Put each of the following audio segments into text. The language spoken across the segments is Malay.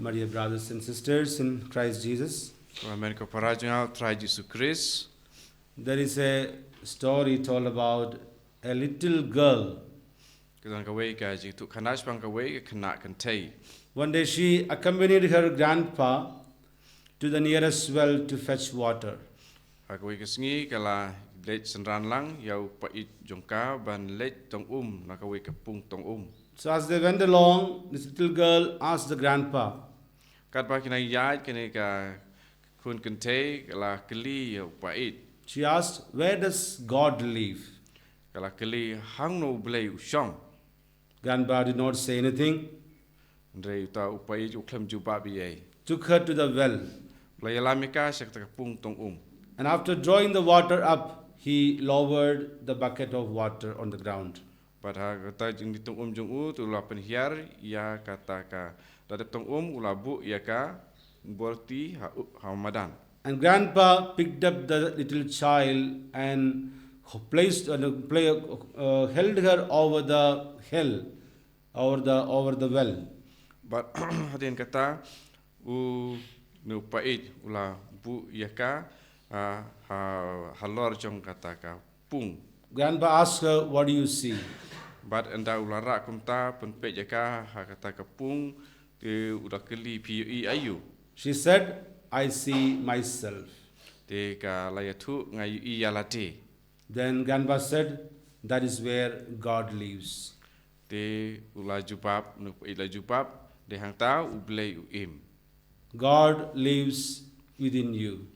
my dear brothers and sisters in Christ Jesus. Men ko parajungaw try Jesus Christ. There is a story told about a little girl. Kadang kawai ka jing tu khanas pang kawai kena kantai. One day she accompanied her grandpa to the nearest well to fetch water. Kawai kesengi kala lech senran lang yau pait jongka ban lech tong na kawai kepung tong So as they went along, this little girl asked the grandpa, Kat pa kina yai kene ka kun kantai kala keli yau pait. she asked, where does God live? Kala keli hang no blay ushong. Grandpa did not say anything, Ndre uta upai uklam juba biye. took her to the well. Blay lamika syak kepung tong And after drawing the water up, he lowered the bucket of water on the ground. Pada kata jing ditong jong tu lapan hiar ya kata ka dadap tong ulabu ya ka borti ha madan. And grandpa picked up the little child and held her over the hill, over the well. But hadin kata no pait ula bu ya ka halor jong kata ka pung. Grandpa asked her, what do you see? But anda ulara kumta penpet ya ka kata ka pung te udah keli pi ayu. She said, I see myself. Te ka layatu ngai iyalate. Then grandpa said, that is where God lives. Te ula jubab no ila jubab de hang ta ublei uim. God lives within you.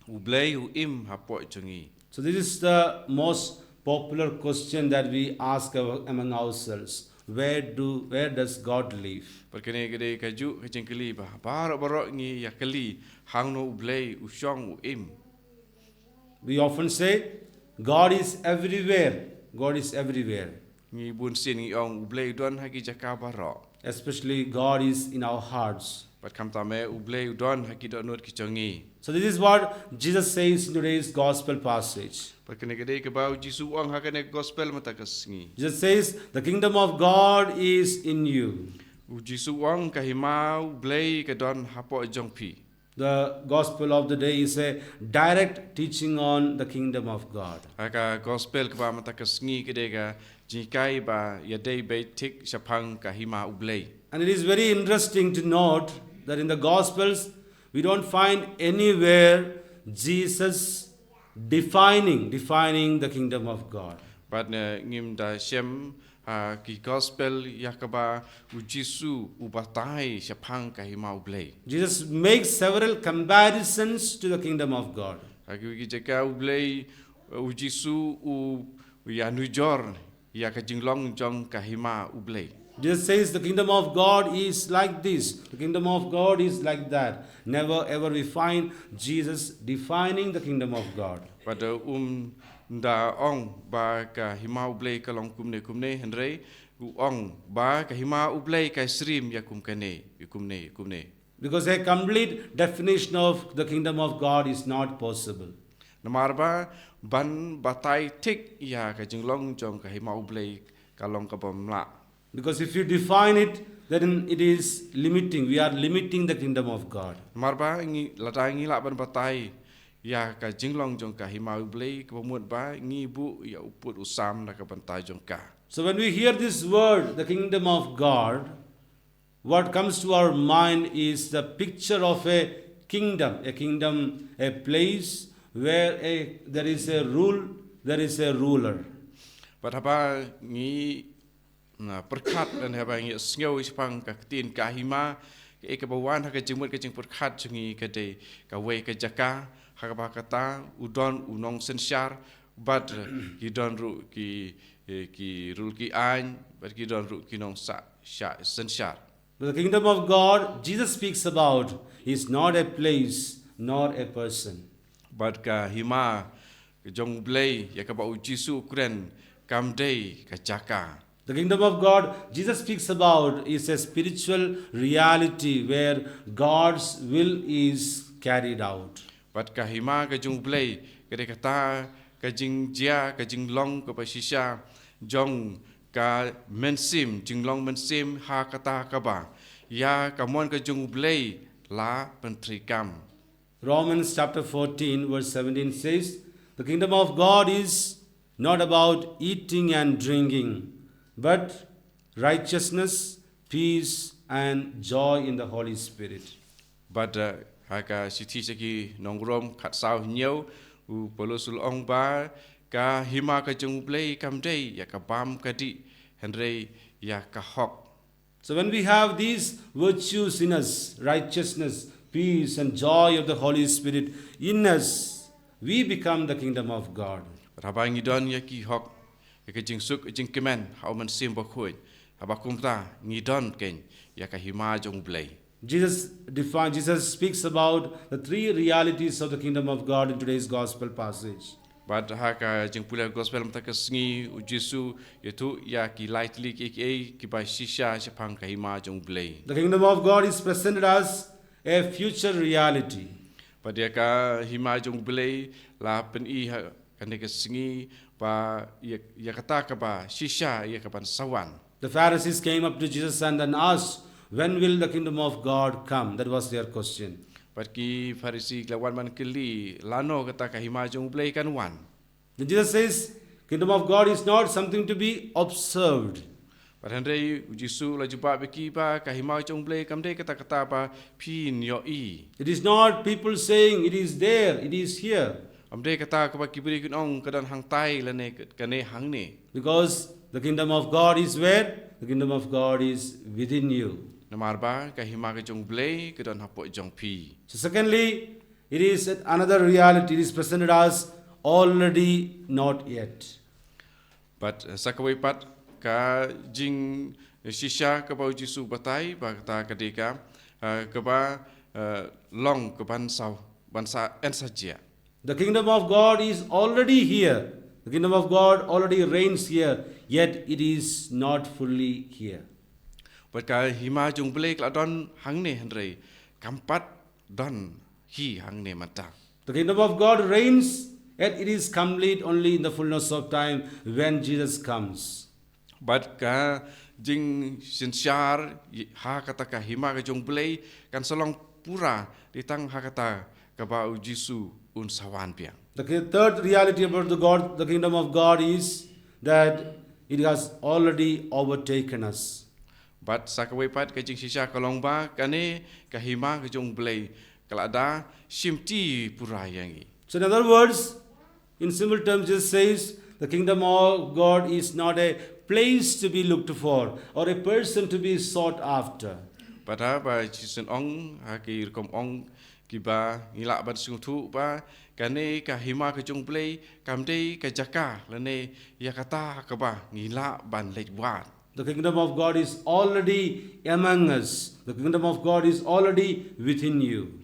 Ublei uim hapoh jongi. So this is the most popular question that we ask among ourselves. Where does God live? Perkene gede kaju kecengkeli bah barok ngi ya keli hang no ublei ushong uim. We often say, God is everywhere. God is everywhere. Ngi bun sin ngi ong ublei don haki jaka barok. Especially God is in our hearts. Pat kam ta me ublei don haki do not kichangi. So this is what Jesus says in today's gospel passage. Perkene gede ke bau Jisu ong hakane gospel mata kesengi. Jesus says, the kingdom of God is in you. Jisu ong kahima ublei ke don hapoh jongpi. The gospel of the day is a direct teaching on the kingdom of God. Aka gospel ke ba mata kesengi gede ka jikai ba yadei be tik shapang kahima ublei. And it is very interesting to note that in the Gospels, we don't find anywhere Jesus defining the kingdom of God. But ngim da shem ki gospel yakaba ujisu ubatai shapang kahima ublei. Jesus makes several comparisons to the kingdom of God. Aki jeka ublei ujisu u yanujor yakajinglong jong kahima ublei. Jesus says the kingdom of God is like this, the kingdom of God is like that. Never ever we find Jesus defining the kingdom of God. Pada da ong ba kahima ublei kalong kumne henrei ong ba kahima ublei kai srim yakum kane kumne. Because a complete definition of the kingdom of God is not possible. Namar ba ban batai tik ya kajinglong jong kahima ublei kalong kabamla. Because if you define it, then it is limiting. We are limiting the kingdom of God. Marba ngi ladai ngi la ban batai ya ka jinglong jong ka himau blei ka pamut ba ngi bu ya uput usam na ka bantai jong ka. So when we hear this word, the kingdom of God, what comes to our mind is the picture of a kingdom, a place where there is a rule, there is a ruler. But haba ngi perkat dan haba ngi sngo ispang ka tin ka hima ke bawan ha ka jimut ka jing perkat jungi ka de ka we ka jaka ha ba kata udon unong sensyar but ki don ru ki rul ki an but ki don ru ki nong sa sensyar. The kingdom of God Jesus speaks about is not a place nor a person. But ka hima jong blei ya ka ba ujisu ukren kam dei ka jaka. The kingdom of God Jesus speaks about is a spiritual reality where God's will is carried out. But ka hima ka jong blei ka de kata ka jing jia ka jing long ka pasisha jong ka mensim jing long mensim ha kata ka ba ya kamuan ke jong blei la pentrikam. Romans chapter 14 verse 17 says, the kingdom of God is not about eating and drinking, but righteousness, peace, and joy in the Holy Spirit. But haka siti seki nongrom khat sao nhiều u polosul ong ba ka hima ka jong blei kam dei ya ka bam ka di henrei ya ka hok. So when we have these virtues in us, righteousness, peace, and joy of the Holy Spirit in us, we become the kingdom of God. Rabang idon ya ki hok ya ka jing suk jing kemen hau man sim ba khoi abakum ta ngidon ken ya ka hima jong blei. Jesus speaks about the three realities of the kingdom of God in today's gospel passage. But haka jing pula gospel mta ka sngi u Jesu yetu ya ki lightly ki ba shisha sepang ka hima jong blei. The kingdom of God is presented as a future reality. But ya ka hima jong blei la pen I ha kan ka sngi ba ya kata ka ba shisha ya ka ban sawan. The Pharisees came up to Jesus and then asked, when will the kingdom of God come? That was their question. But ki Pharisee lawan man kili lano kata ka hima jong blei kan wan. Then Jesus says, kingdom of God is not something to be observed. But Henry Jesu la juba beki ba ka hima jong blei kam dei kata ba pin yo I. It is not people saying it is there, it is here. Am dei kata ka ba kibri kun ong kadan hang tai la ne kane hang ne. Because the kingdom of God is where? The kingdom of God is within you. Namar ba ka hima ka jong blei kadan hapoh jong pi. So secondly, it is another reality. It is presented as already not yet. But sakawai pat ka jing shisha ka ba Jesu batai ba kata kadika ka ba long ka ban sau ban sa en sajia. The kingdom of God is already here. The kingdom of God already reigns here, yet it is not fully here. But ka hima jong blei kla don hang ne Henry kampat don hi hang ne mata. The kingdom of God reigns, yet it is complete only in the fullness of time when Jesus comes. But ka jing sinsyar ha kata ka hima ka jong blei kan solong pura ditang ha kata ka ba Jesu un sawan piang. The third reality about the kingdom of God is that it has already overtaken us. But sakawai pat ka jing shisha kalong ba kane ka hima ka jong blei kalada simti pura yangi. So in other words, in simple terms, Jesus says the kingdom of God is not a place to be looked for or a person to be sought after. But ba chisen ong ha ki kom ong ki ba ngila ban sung thu ba kane ka hima ka jong blei kam dei ka jaka lane ya kata ka ba ngila ban lej wat. The kingdom of God is already among us. The kingdom of God is already within you.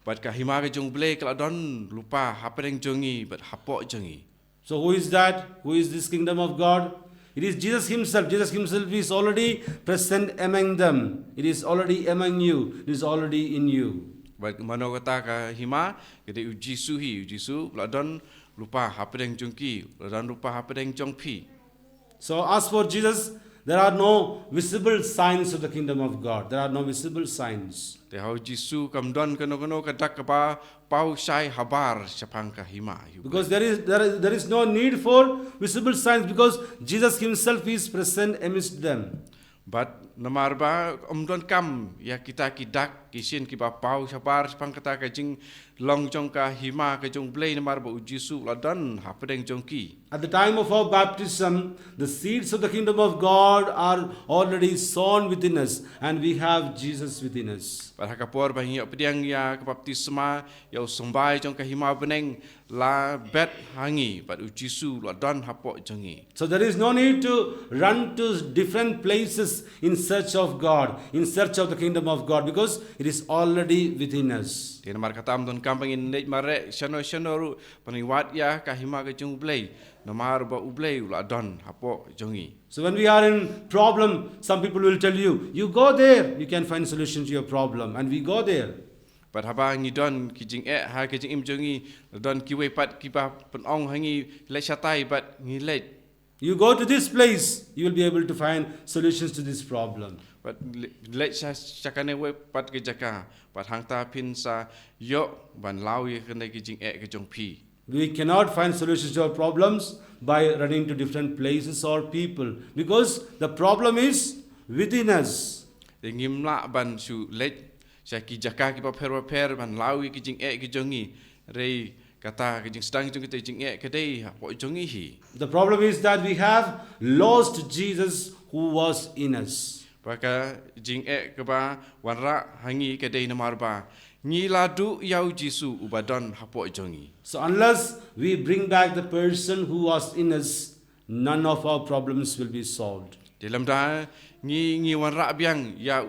But ka hima ka jong blei kala don lupa hapereng jongi but hapoh jongi. So who is that? Who is this kingdom of God? It is Jesus himself. Jesus himself is already present among them. It is already among you. It is already in you. But mano kata ka hima kede Jesu kala don lupa hapereng jongki kala don lupa hapereng jongpi. So as for Jesus, there are no visible signs of the kingdom of God. There are no visible signs. Te hau Jesu kam don kano kadak ka ba pau sai habar sapang ka hima. Because there is no need for visible signs because Jesus himself is present amidst them. But namar ba don kam ya kita kidak kisin ki ba pau sabar sapang kata ka jing long jong ka hima ka jong blei namar ba Jesu la don hapedeng jong ki. At the time of our baptism, the seeds of the kingdom of God are already sown within us and we have Jesus within us. But hakapor ba hiya pediang ya ka baptisma ya sombai jong ka Hima Bneng la bet hangi but Jesu la don hapoh jongi. So there is no need to run to different places in search of God, in search of the kingdom of God because it is already within us. Di namar kata don kampangin net mare shano ru paniwat ya ka hima ka jong blei namar ba ublei la don hapoh jongi. So when we are in problem, some people will tell you, you go there, you can find solution to your problem, and we go there. But haba ngi don ki jing ha ki jing im jongi don ki we pat ki ba pen ong hangi le shatai but ngi le. You go to this place, you will be able to find solutions to this problem. but let chakane we pat ke jaka pat hang ta pin sa yo ban lawi kene ki Jingeh ke jong pi. We cannot find solutions to our problems by running to different places or people, because the problem is within us. De ngim la ban su let cha ki jaka ki pa per ban lawi ki Jingeh ke jongi rei kata ke jing stang jong ke Jingeh ke dei hapoh jongi hi. The problem is that we have lost Jesus who was in us. Baka Jingeh ke ba wanra hangi ke dei namar ba ngi ladu yau Jisu ubadon hapoh jongi. So unless we bring back the person who was in us, none of our problems will be solved. Dalam dah ngi wanra biang ya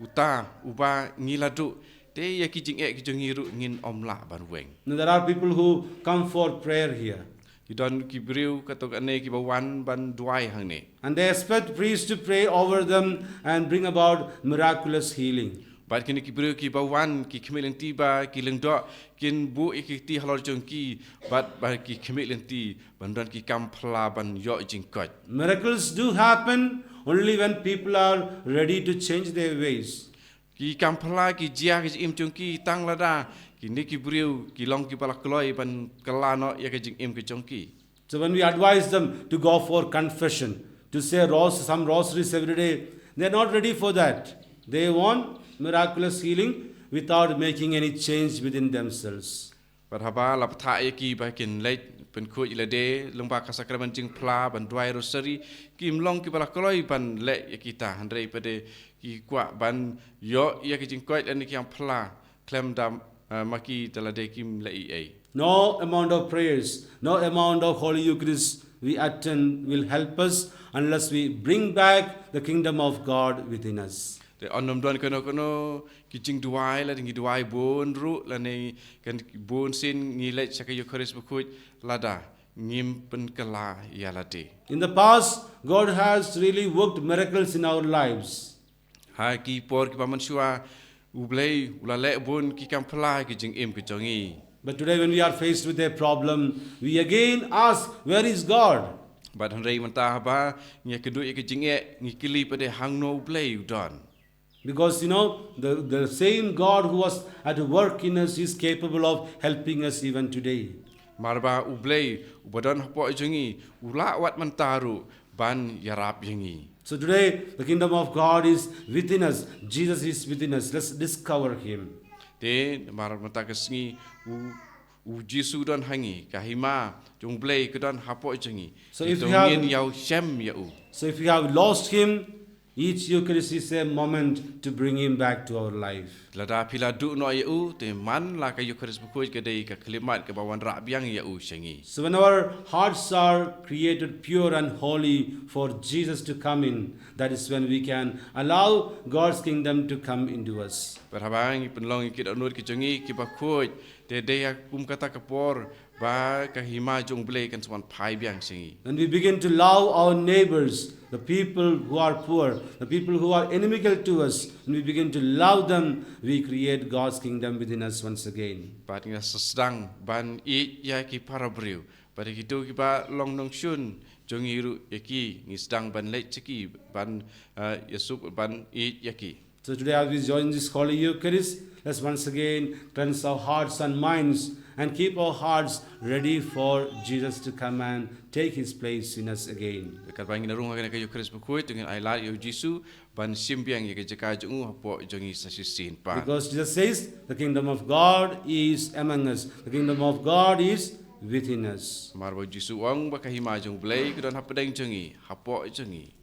uta uba ngi ladu te ya ki Jingeh ki jongi ru ngin omla ban weng. Now, there are people who come for prayer here, Ki don ki briu katok ane ki bawan ban duai hang ne. and they expect priests to pray over them and bring about miraculous healing. Bat kini ki briu ki bawan ki khmel tiba ki lengdo kin bu ikiti halor jongki bat ba ki khmel ti ban don ki kampla ban yo jingkot. Miracles do happen only when people are ready to change their ways. Ki kampla ki jia ki im jongki tang lada ki ni ki briu ki long ki pala kloi ban kalano ya ki jing im ki jongki. So when we advise them to go for confession, to say some rosaries every day, they are not ready for that. They want miraculous healing without making any change within themselves. Bat haba la ptha ya ki ba kin leit pen khu ila de lengba ka sakramen jing pla ban duai rosary kim long ki pala kloi ban le ya kita handrei pade ki kwa ban yo ya ki jing koi an ki am pla klem dam maki talade kim le ai. No amount of prayers, no amount of Holy Eucharist we attend will help us unless we bring back the kingdom of God within us. De onom don kono ki jing duai la ngi duai bon ru la nei kan bon sin ngi le chaka Eucharist bukut lada ngim pen kala ya lade. In the past, God has really worked miracles in our lives. Ha ki por ki paman shua ublei ulale bon ki kam pla ki jing im ki jongi. But today when we are faced with a problem, we again ask, where is God? But handrei mantah ba ngi kedu ki Jingeh ngi kili pade hang no ublei udon. Because the same God who was at work in us is capable of helping us even today. Marba ublei ubadon hapoh jongi ula wat mantaru ban yarap yangi. So today the kingdom of God is within us. Jesus is within us. Let's discover Him. De mar mata kesngi u Jisu don hangi kahima jong blei kedon hapoh jongi. So if you have- yau shem yau. So if we have lost Him, each Eucharist is a moment to bring Him back to our life. Lada pila du no yau te man la ka Eucharist bukut ke dei ka kelimat ke bawan rak biang yau shengi. So when our hearts are created pure and holy for Jesus to come in, that is when we can allow God's kingdom to come into us. Berhabang penlong ikit onur ki jongi ki bakut te dei kum kata kapor ba ka hima jong blei kan swan pai biang shengi. When we begin to love our neighbors, the people who are poor, the people who are inimical to us, when we begin to love them, we create God's kingdom within us once again. Bat nga sedang ban I ya ki parabriu. Pada gitu ki ba long nong shun jongi ru yaki ngi sedang ban leit ceki ban Yesus ban I yaki. So today as we join this Holy Eucharist, let's once again cleanse our hearts and minds and keep our hearts ready for Jesus to come and take His place in us again. Dekat bang ina rung ka Eucharist bukut dengan ai la yo Jisu ban simbiang ya jaka jongu hapoh jongi sasisin pa. Because Jesus says, the kingdom of God is among us. The kingdom of God is within us. Marbo Jisu ong ba kahima jong blei kedon hapadeng jongi hapoh jongi.